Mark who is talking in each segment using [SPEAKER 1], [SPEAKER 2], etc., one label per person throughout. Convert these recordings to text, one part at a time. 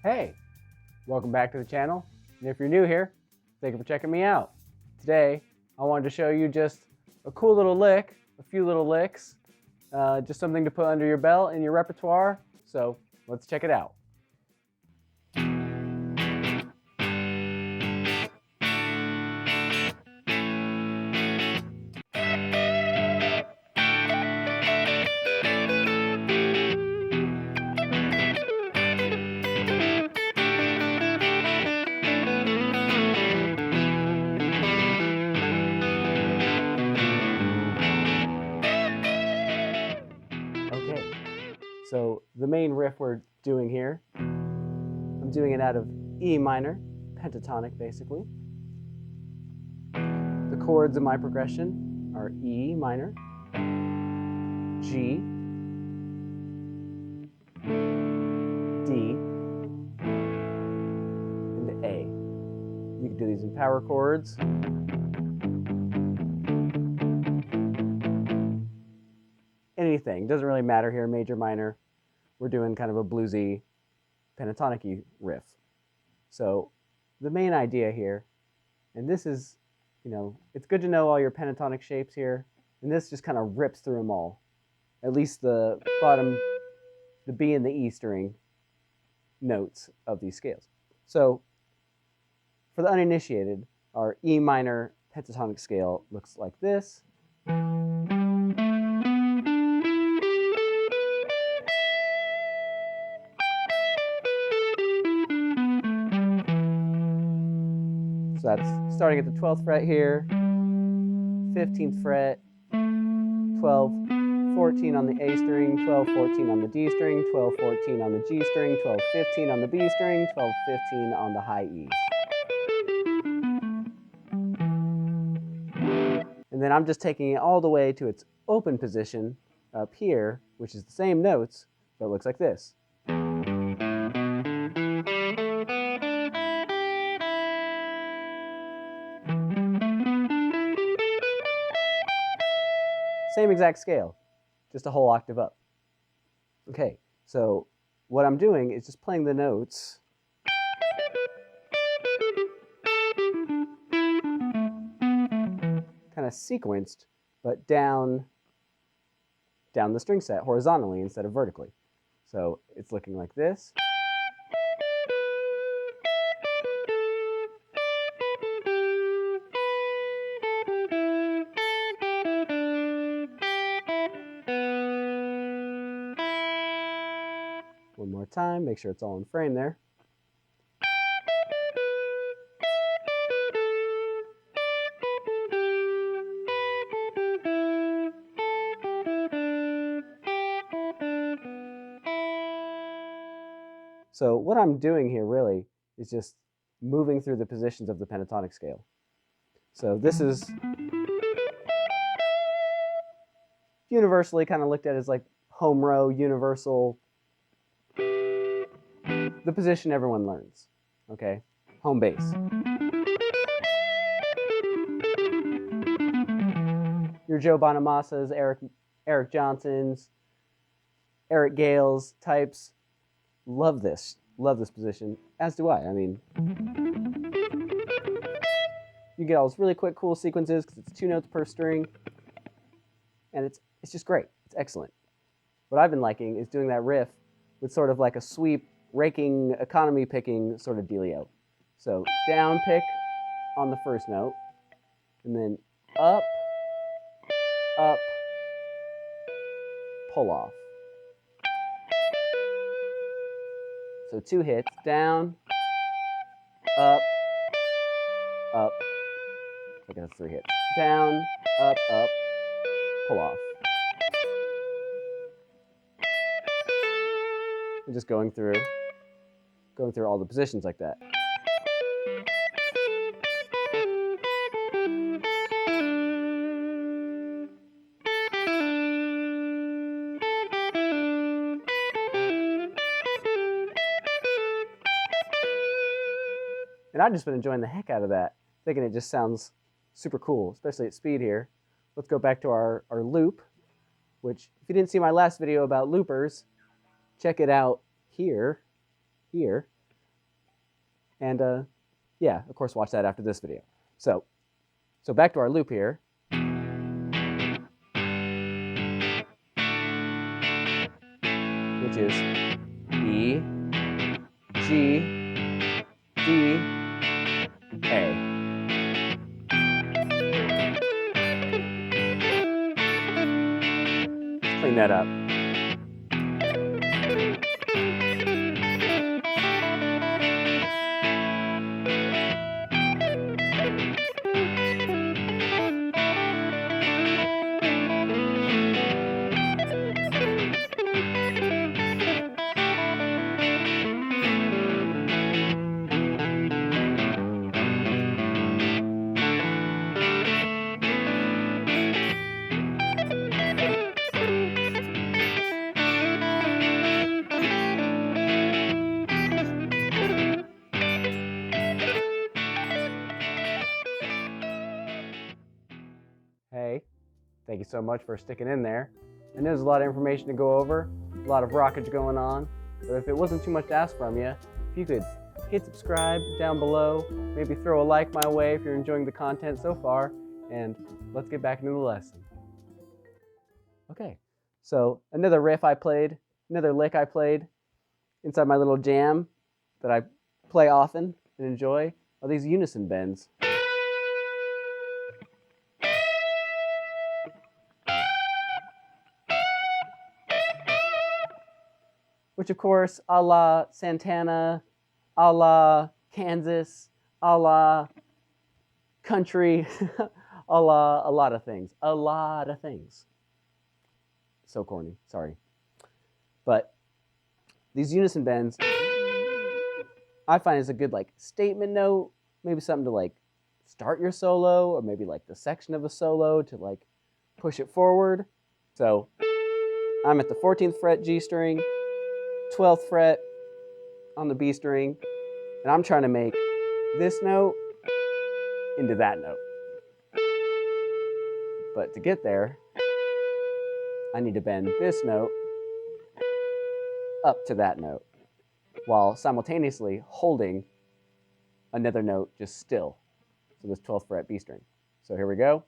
[SPEAKER 1] Hey, welcome back to the channel. And if you're new here, thank you for checking me out. Today, I wanted to show you just a cool little lick, a few little licks, just something to put under your belt in your repertoire. So let's check it out. Okay, so the main riff we're doing here, I'm doing it out of E minor, pentatonic basically. The chords in my progression are E minor, G, D, and A. You can do these in power chords. Anything, doesn't really matter here, major, minor. We're doing kind of a bluesy, pentatonic-y riff. So the main idea here, and this is, it's good to know all your pentatonic shapes here, and this just kind of rips through them all. At least the bottom, the B and the E string notes of these scales. So for the uninitiated, our E minor pentatonic scale looks like this. So that's starting at the 12th fret here, 15th fret, 12, 14 on the A string, 12, 14 on the D string, 12, 14 on the G string, 12, 15 on the B string, 12, 15 on the high E. And then I'm just taking it all the way to its open position up here, which is the same notes, but it looks like this. Same exact scale, just a whole octave up. Okay, so what I'm doing is just playing the notes kind of sequenced, but down the string set horizontally instead of vertically. So it's looking like this. One more time, make sure it's all in frame there. So what I'm doing here really is just moving through the positions of the pentatonic scale. So this is universally kind of looked at as like home row, universal, the position everyone learns, okay? Home base. Your Joe Bonamassas, Eric Johnsons, Eric Gales types love this position, as do I. I mean, you get all those really quick, cool sequences because it's 2 notes per string, and it's just great. It's excellent. What I've been liking is doing that riff with sort of like a sweep, raking, economy picking sort of dealio. So down pick on the first note, and then up, up, pull off. So 2 hits, down, up, up. I guess 3 hits. Down, up, up, pull off. And just going through all the positions like that. And I've just been enjoying the heck out of that, thinking it just sounds super cool, especially at speed here. Let's go back to our loop, which if you didn't see my last video about loopers, check it out here. And yeah, of course, watch that after this video. So back to our loop here. Which is E, G, D, A. Let's clean that up. Hey, thank you so much for sticking in there. I know there's a lot of information to go over, a lot of rockage going on, but if it wasn't too much to ask from you, if you could hit subscribe down below, maybe throw a like my way if you're enjoying the content so far, and let's get back into the lesson. Okay, so another lick I played inside my little jam that I play often and enjoy are these unison bends. Which, of course, a la Santana, a la Kansas, a la country, a la a lot of things. A lot of things. So corny, sorry. But these unison bends, I find is a good like statement note, maybe something to like start your solo, or maybe like the section of a solo to like push it forward. So I'm at the 14th fret G string, 12th fret on the B string, and I'm trying to make this note into that note. But to get there, I need to bend this note up to that note, while simultaneously holding another note just still. So this 12th fret B string. So here we go.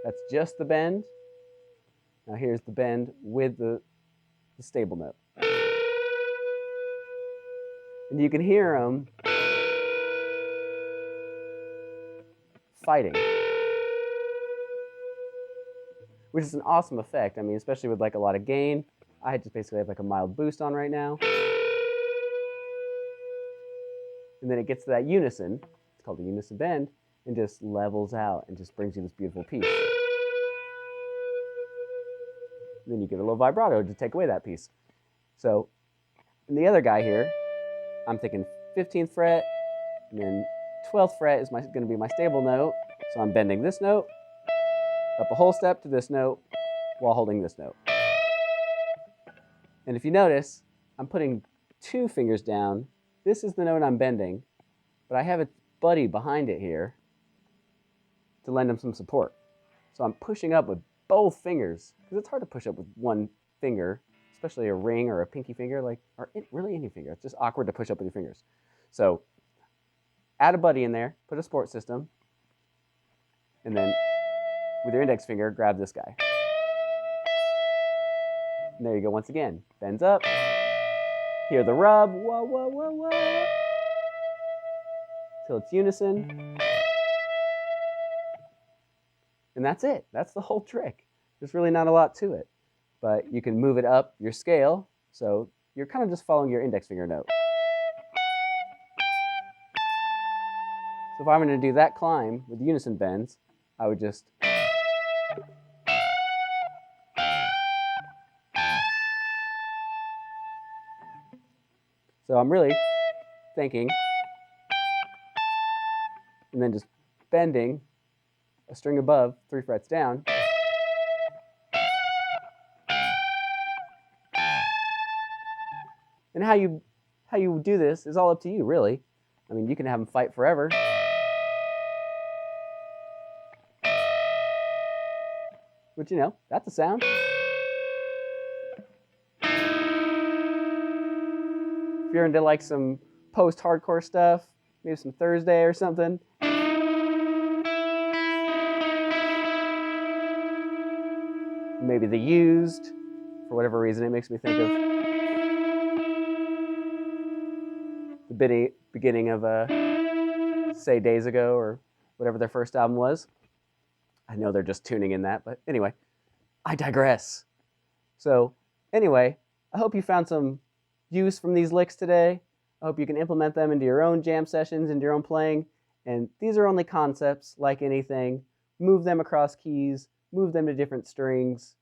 [SPEAKER 1] That's just the bend. Now here's the bend with the stable note. And you can hear them fighting, which is an awesome effect. I mean, especially with like a lot of gain. I just basically have like a mild boost on right now. And then it gets to that unison, it's called the unison bend, and just levels out and just brings you this beautiful piece. And then you get a little vibrato to take away that piece. So in the other guy here, I'm thinking 15th fret, and then 12th fret is going to be my stable note. So I'm bending this note up a whole step to this note while holding this note. And if you notice, I'm putting 2 fingers down. This is the note I'm bending, but I have its buddy behind it here to lend him some support. So I'm pushing up with both fingers, because it's hard to push up with one finger, especially a ring or a pinky finger, or really any finger. It's just awkward to push up with your fingers. So add a buddy in there, put a support system, and then with your index finger, grab this guy. And there you go once again. Bends up. Hear the rub. Whoa, whoa, whoa, whoa. Till it's unison. And that's it. That's the whole trick. There's really not a lot to it. But you can move it up your scale. So you're kind of just following your index finger note. So if I'm going to do that climb with unison bends, I would just... So I'm really thinking, and then just bending a string above, 3 frets down. And how you do this is all up to you, really. I mean, you can have them fight forever. But you know, that's a sound. If you're into like some post-hardcore stuff, maybe some Thursday or something. Maybe The Used. For whatever reason, it makes me think of the beginning of Say Days Ago, or whatever their first album was. I know they're just tuning in that, but anyway, I digress. So anyway, I hope you found some use from these licks today. I hope you can implement them into your own jam sessions, into your own playing. And these are only concepts, like anything. Move them across keys, move them to different strings,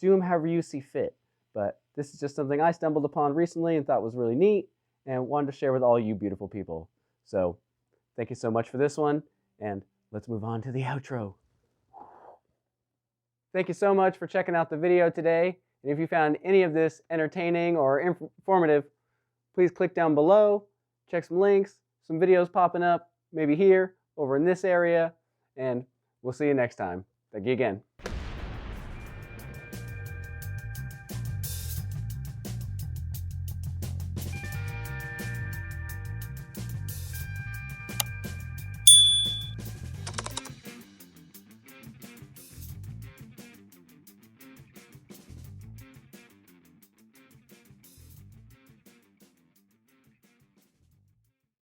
[SPEAKER 1] do them however you see fit. But this is just something I stumbled upon recently and thought was really neat and wanted to share with all you beautiful people. So thank you so much for this one, and let's move on to the outro. Thank you so much for checking out the video today. And if you found any of this entertaining or informative, please click down below, check some links, some videos popping up, maybe here, over in this area, and we'll see you next time. Thank you again.